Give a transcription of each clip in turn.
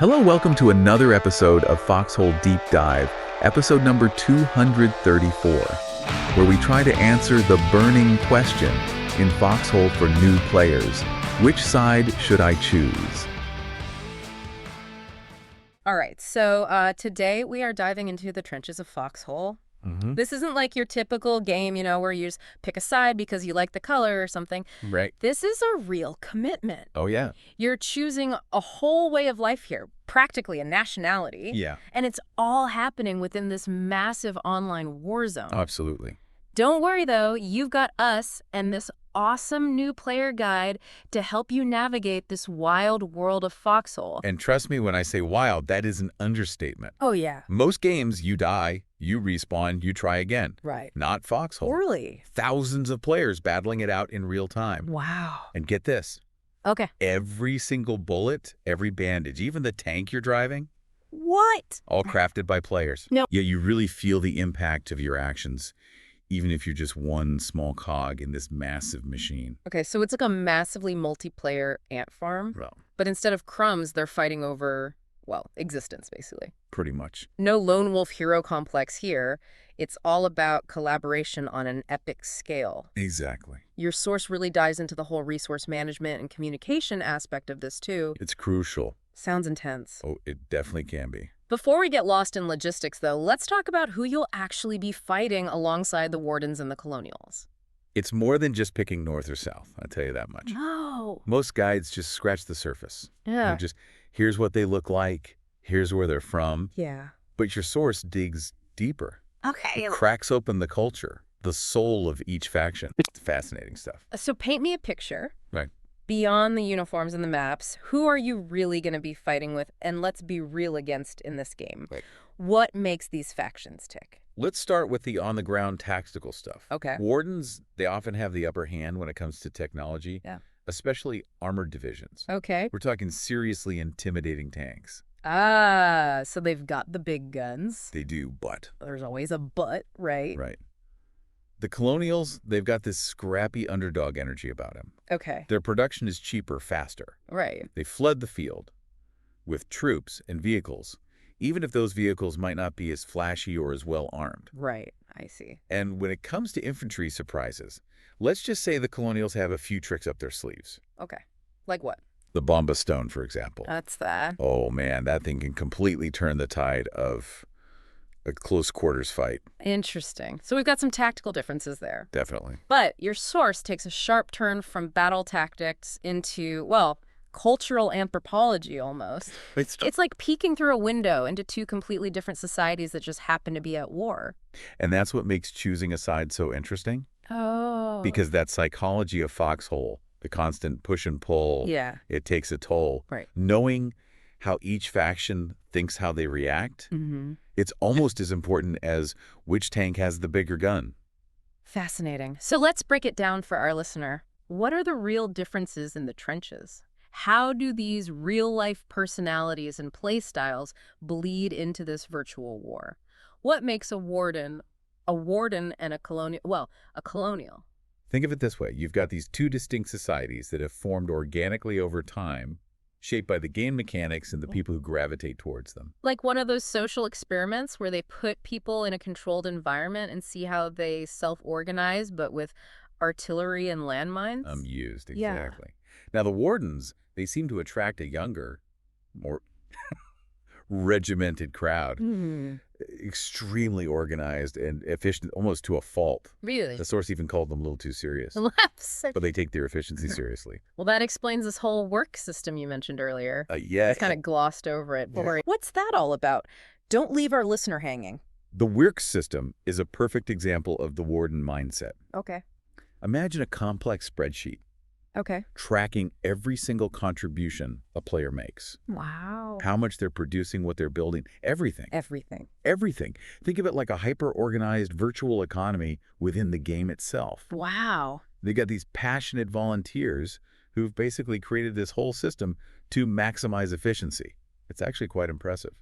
Hello, welcome to another episode of Foxhole Deep Dive, episode number 234, where we try to answer the burning question in Foxhole for new players. Which side should I choose? All right, so today we are diving into the trenches of Foxhole. This isn't like your typical game, where you just pick a side because you like the color or something. Right. This is a real commitment. Oh, yeah. You're choosing a whole way of life here, practically a nationality. Yeah. And it's all happening within this massive online war zone. Absolutely. Don't worry, though. You've got us and this awesome new player guide to help you navigate this wild world of Foxhole. And trust me when I say wild, that is an understatement. Oh, yeah. Most games, you die, you respawn, you try again. Right. Not Foxhole. Really? Thousands of players battling it out in real time. Wow. And get this. Okay. Every single bullet, every bandage, even the tank you're driving, What? all crafted by players. No. Yet you really feel the impact of your actions, even if you're just one small cog in this massive machine. Okay, so it's like a massively multiplayer ant farm, Well, but instead of crumbs, they're fighting over, well, existence, basically. pretty much. No lone wolf hero complex here. It's all about collaboration on an epic scale. Exactly. Your source really dives into the whole resource management and communication aspect of this, too. It's crucial. Sounds intense. Oh, it definitely can be. Before we get lost in logistics, though, let's talk about who you'll actually be fighting alongside the Wardens and the Colonials. It's more than just picking north or south, I'll tell you that much. No. Most guides just scratch the surface. Yeah. Just, here's what they look like, here's where they're from. Yeah. But your source digs deeper. Okay. It cracks open the culture, the soul of each faction. It's fascinating stuff. So paint me a picture. Right. Beyond the uniforms and the maps, who are you really going to be fighting with? And let's be real against in this game. Right. What makes these factions tick? Let's start with the on-the-ground tactical stuff. Okay. Wardens, they often have the upper hand when it comes to technology, Yeah. especially armored divisions. Okay. We're talking seriously intimidating tanks. Ah, so they've got the big guns. They do, but... There's always a but, right? Right. The Colonials, they've got this scrappy underdog energy about them. Okay. Their production is cheaper, faster. Right. They flood the field with troops and vehicles, even if those vehicles might not be as flashy or as well armed. Right. I see. And when it comes to infantry surprises, let's just say the Colonials have a few tricks up their sleeves. Okay. Like what? The Bomba Stone, for example. That's that. Oh, man, that thing can completely turn the tide of a close quarters fight. Interesting. So we've got some tactical differences there. Definitely. But your source takes a sharp turn from battle tactics into, well, cultural anthropology almost. It's like peeking through a window into two completely different societies that just happen to be at war. And that's what makes choosing a side so interesting. Oh. Because that psychology of Foxhole, the constant push and pull, Yeah. it takes a toll. Right. Knowing how each faction thinks how they react, Mm-hmm. it's almost as important as which tank has the bigger gun. Fascinating. So let's break it down for our listener. What are the real differences in the trenches? How do these real-life personalities and play styles bleed into this virtual war? What makes a warden and a colonial, well, a colonial? Think of it this way. You've got these two distinct societies that have formed organically over time, shaped by the game mechanics and the people who gravitate towards them. Like one of those social experiments where they put people in a controlled environment and see how they self-organize, but with artillery and landmines? Used, Yeah. exactly. Now, the Wardens, they seem to attract a younger, more regimented crowd. Hmm. Extremely organized and efficient, almost to a fault. Really? The source even called them a little too serious. But they take their efficiency seriously. Well, that explains this whole work system you mentioned earlier. Yeah. It's kind of glossed over it. Yeah. What's that all about? Don't leave our listener hanging. The work system is a perfect example of the Warden mindset. Okay. Imagine a complex spreadsheet Okay. tracking every single contribution a player makes. Wow. How much they're producing, what they're building, everything. Everything. Everything. Think of it like a hyper-organized virtual economy within the game itself. Wow. They got these passionate volunteers who've basically created this whole system to maximize efficiency. It's actually quite impressive.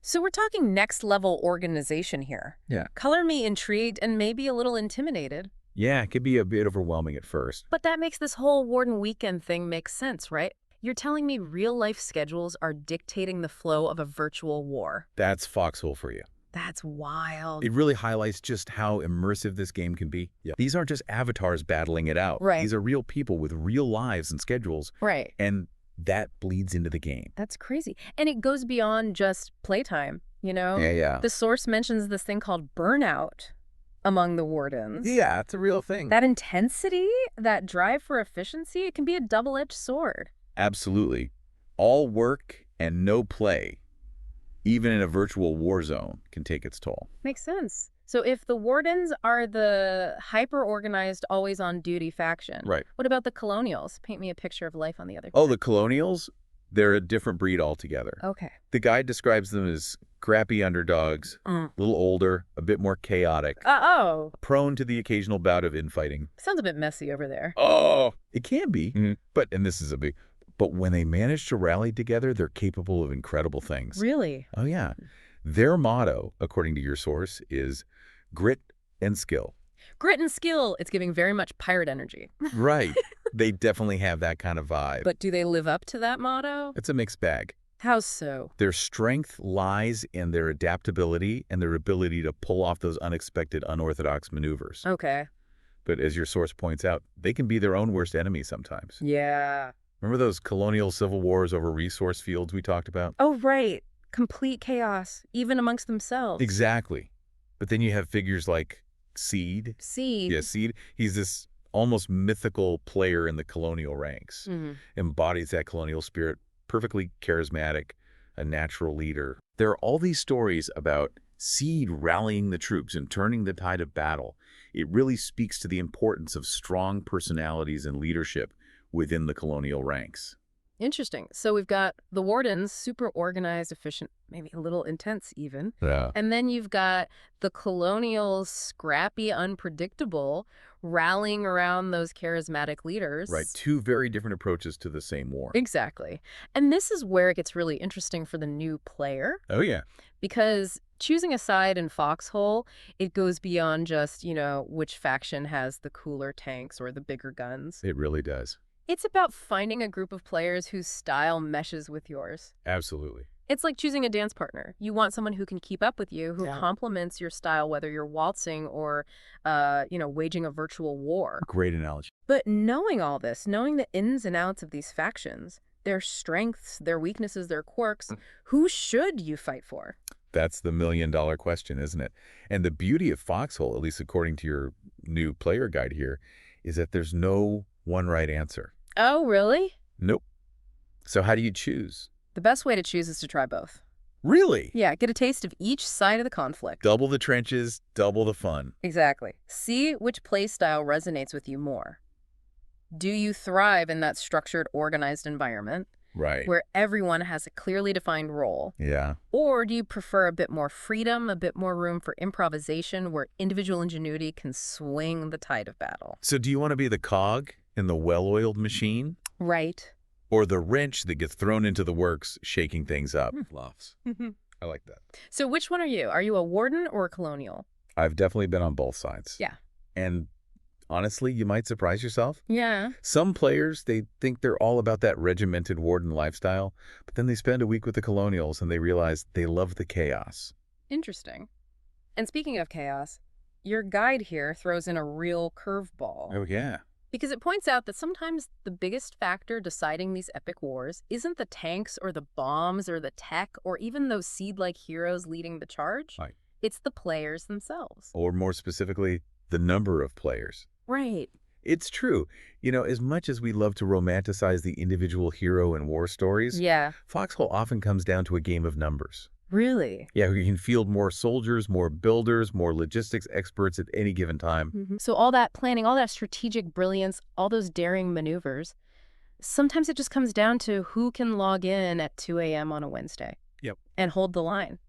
So we're talking next level organization here. Yeah. Color me intrigued and maybe a little intimidated. Yeah, it could be a bit overwhelming at first. But that makes this whole Warden Weekend thing make sense, right? You're telling me real-life schedules are dictating the flow of a virtual war? That's Foxhole for you. That's wild. It really highlights just how immersive this game can be. Yeah. These aren't just avatars battling it out. Right. These are real people with real lives and schedules. Right. And that bleeds into the game. That's crazy. And it goes beyond just playtime, you know? Yeah. The source mentions this thing called burnout among the wardens. Yeah, it's a real thing. That intensity, that drive for efficiency, it can be a double-edged sword. Absolutely. All work and no play, even in a virtual war zone, can take its toll. Makes sense. So if the wardens are the hyper-organized, always-on-duty faction, Right. what about the colonials? Paint me a picture of life on the other Oh, side. the colonials? They're a different breed altogether. Okay. The guide describes them as scrappy underdogs, a little older, a bit more chaotic, Oh. prone to the occasional bout of infighting. Sounds a bit messy over there. Oh, it can be, and this is a big, but when they manage to rally together, they're capable of incredible things. Really? Oh, yeah. Their motto, according to your source, is grit and skill. Grit and skill. It's giving very much pirate energy. Right. They definitely have that kind of vibe. But do they live up to that motto? It's a mixed bag. How so? Their strength lies in their adaptability and their ability to pull off those unexpected, unorthodox maneuvers. Okay. But as your source points out, they can be their own worst enemy sometimes. Yeah. Remember those colonial civil wars over resource fields we talked about? Oh, right. Complete chaos, even amongst themselves. Exactly. But then you have figures like Seed. Seed. Yeah, Seed. He's this almost mythical player in the colonial ranks. Embodies that colonial spirit, perfectly charismatic, a natural leader. There are all these stories about Seed rallying the troops and turning the tide of battle. It really speaks to the importance of strong personalities and leadership within the colonial ranks. Interesting. So we've got the wardens, super organized, efficient, maybe a little intense even. Yeah. And then you've got the colonials, scrappy, unpredictable, rallying around those charismatic leaders. Right. Two very different approaches to the same war. Exactly. And this is where it gets really interesting for the new player. Oh, yeah. Because choosing a side in Foxhole, it goes beyond just, which faction has the cooler tanks or the bigger guns. It really does. It's about finding a group of players whose style meshes with yours. Absolutely. It's like choosing a dance partner. You want someone who can keep up with you, who complements your style, whether you're waltzing or, waging a virtual war. Great analogy. But knowing all this, knowing the ins and outs of these factions, their strengths, their weaknesses, their quirks, who should you fight for? That's the million-dollar question, isn't it? And the beauty of Foxhole, at least according to your new player guide here, is that there's no one right answer. Oh, really? Nope. So how do you choose? The best way to choose is to try both. Really? Yeah, get a taste of each side of the conflict. Double the trenches, double the fun. Exactly. See which play style resonates with you more. Do you thrive in that structured, organized environment? Right. Where everyone has a clearly defined role? Yeah. Or do you prefer a bit more freedom, a bit more room for improvisation, where individual ingenuity can swing the tide of battle? So do you want to be the cog in the well-oiled machine? Right. Or the wrench that gets thrown into the works, shaking things up? Laughs. I like that. So which one are you? Are you a warden or a colonial? I've definitely been on both sides. Yeah. And honestly, you might surprise yourself. Yeah. Some players, they think they're all about that regimented warden lifestyle, but then they spend a week with the colonials and they realize they love the chaos. Interesting. And speaking of chaos, your guide here throws in a real curveball. Oh, yeah. Because it points out that sometimes the biggest factor deciding these epic wars isn't the tanks or the bombs or the tech or even those seed-like heroes leading the charge. Right. It's the players themselves. Or more specifically, the number of players. Right. It's true. As much as we love to romanticize the individual hero in war stories, Foxhole often comes down to a game of numbers. Really? Yeah, we can field more soldiers, more builders, more logistics experts at any given time. So all that planning, all that strategic brilliance, all those daring maneuvers, sometimes it just comes down to who can log in at 2 a.m. on a Wednesday. Yep. And hold the line.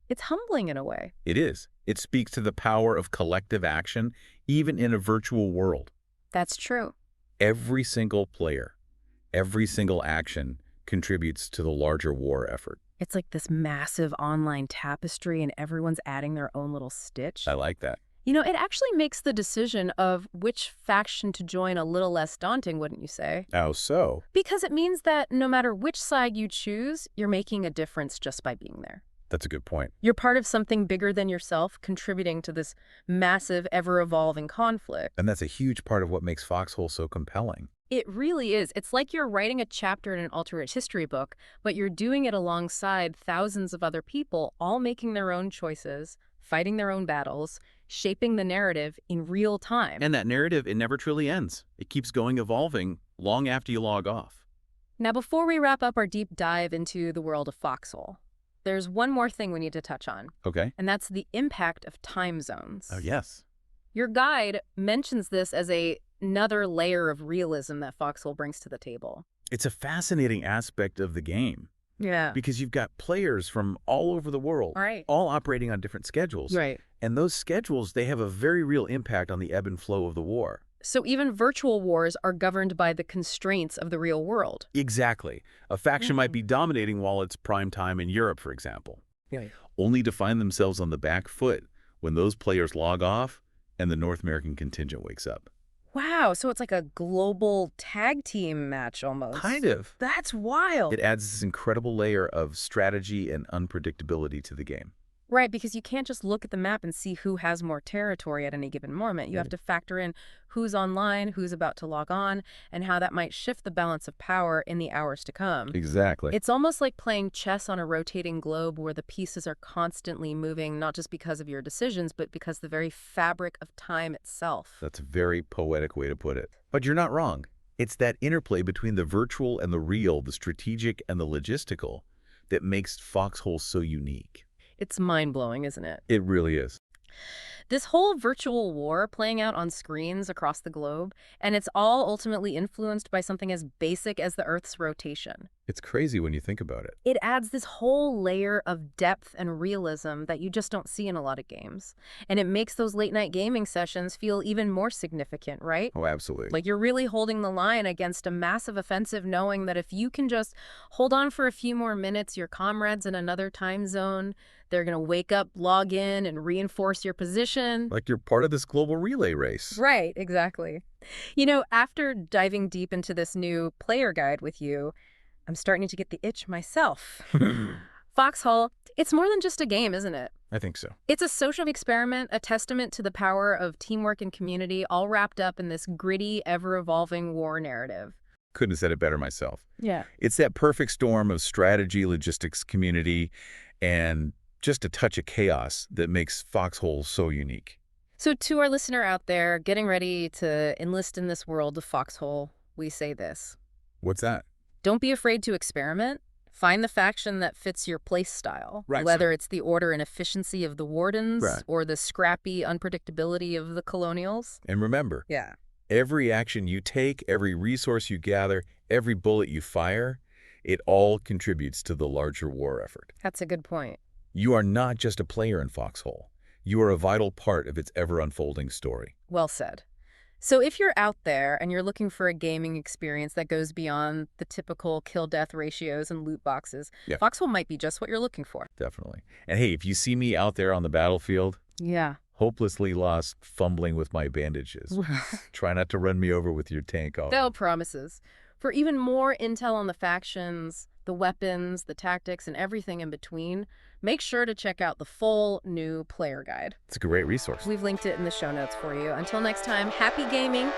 It's humbling in a way. It is. It speaks to the power of collective action, even in a virtual world. That's true. Every single player, every single action contributes to the larger war effort. It's like this massive online tapestry and everyone's adding their own little stitch. I like that. It actually makes the decision of which faction to join a little less daunting, wouldn't you say? How so? Because it means that no matter which side you choose, you're making a difference just by being there. That's a good point. You're part of something bigger than yourself, contributing to this massive, ever-evolving conflict. And that's a huge part of what makes Foxhole so compelling. It really is. It's like you're writing a chapter in an alternate history book, but you're doing it alongside thousands of other people, all making their own choices, fighting their own battles, shaping the narrative in real time. And that narrative, it never truly ends. It keeps going, evolving, long after you log off. Now, before we wrap up our deep dive into the world of Foxhole, there's one more thing we need to touch on, Okay. and that's the impact of time zones. Oh, yes. Your guide mentions this as another layer of realism that Foxhole brings to the table. It's a fascinating aspect of the game Yeah. because you've got players from all over the world, Right. all operating on different schedules. Right. And those schedules, they have a very real impact on the ebb and flow of the war. So even virtual wars are governed by the constraints of the real world. Exactly. A faction might be dominating while it's prime time in Europe, for example, Yeah. only to find themselves on the back foot when those players log off and the North American contingent wakes up. Wow, so it's like a global tag team match almost. Kind of. That's wild. It adds this incredible layer of strategy and unpredictability to the game. Right, because you can't just look at the map and see who has more territory at any given moment. You have to factor in who's online, who's about to log on, and how that might shift the balance of power in the hours to come. Exactly. It's almost like playing chess on a rotating globe where the pieces are constantly moving, not just because of your decisions, but because the very fabric of time itself. That's a very poetic way to put it. But you're not wrong. It's that interplay between the virtual and the real, the strategic and the logistical, that makes Foxhole so unique. It's mind-blowing, isn't it? It really is. This whole virtual war playing out on screens across the globe, and it's all ultimately influenced by something as basic as the Earth's rotation. It's crazy when you think about it. It adds this whole layer of depth and realism that you just don't see in a lot of games. And it makes those late-night gaming sessions feel even more significant, right? Oh, absolutely. Like you're really holding the line against a massive offensive, knowing that if you can just hold on for a few more minutes, your comrades in another time zone, they're going to wake up, log in, and reinforce your position. Like you're part of this global relay race. Right, exactly. After diving deep into this new player guide with you, I'm starting to get the itch myself. Foxhole, it's more than just a game, isn't it? I think so. It's a social experiment, a testament to the power of teamwork and community, all wrapped up in this gritty, ever-evolving war narrative. Couldn't have said it better myself. Yeah. It's that perfect storm of strategy, logistics, community, and just a touch of chaos that makes Foxhole so unique. So to our listener out there getting ready to enlist in this world of Foxhole, we say this. What's that? Don't be afraid to experiment. Find the faction that fits your play style, Right. whether it's the order and efficiency of the Wardens Right. or the scrappy unpredictability of the Colonials. And remember, Yeah. every action you take, every resource you gather, every bullet you fire, it all contributes to the larger war effort. That's a good point. You are not just a player in Foxhole. You are a vital part of its ever-unfolding story. Well said. So if you're out there and you're looking for a gaming experience that goes beyond the typical kill-death ratios and loot boxes, Yeah. Foxhole might be just what you're looking for. Definitely. And hey, if you see me out there on the battlefield, Yeah. hopelessly lost, fumbling with my bandages, try not to run me over with your tank. No promises. For even more intel on the factions, the weapons, the tactics, and everything in between, make sure to check out the full new player guide. It's a great resource. We've linked it in the show notes for you. Until next time, happy gaming!